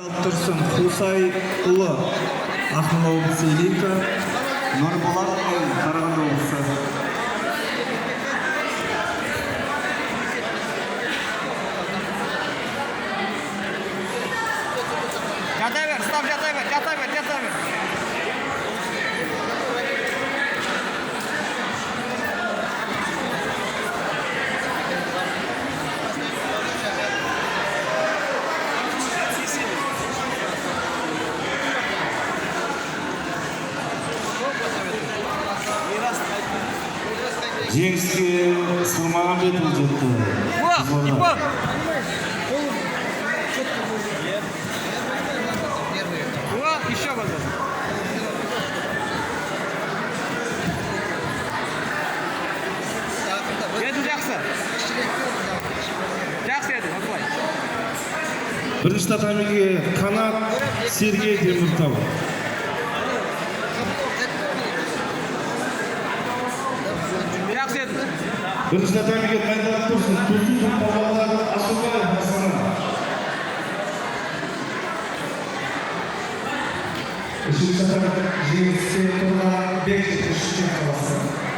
Тұрсын Хусайұлы, Ақмола облысы Илинка, Нұрболат Қарағанды облысы. Жата бер, стоп, жата бер, жата бер, жата бер. Жеңіске Сырмағамбетов жетті. Ипон! Еще базар. Еді жақсы. Жақсы еді, осылай. бірінші татамиге Қанат Сергей Теміртау. Жақсы еді. бірінші татамиге Майдан Тұрсын, Тұрсын Павлодар Асылбаев Астана. үшінші татамиге Жеңіске Тұрған Бекшев Шымкент қаласы.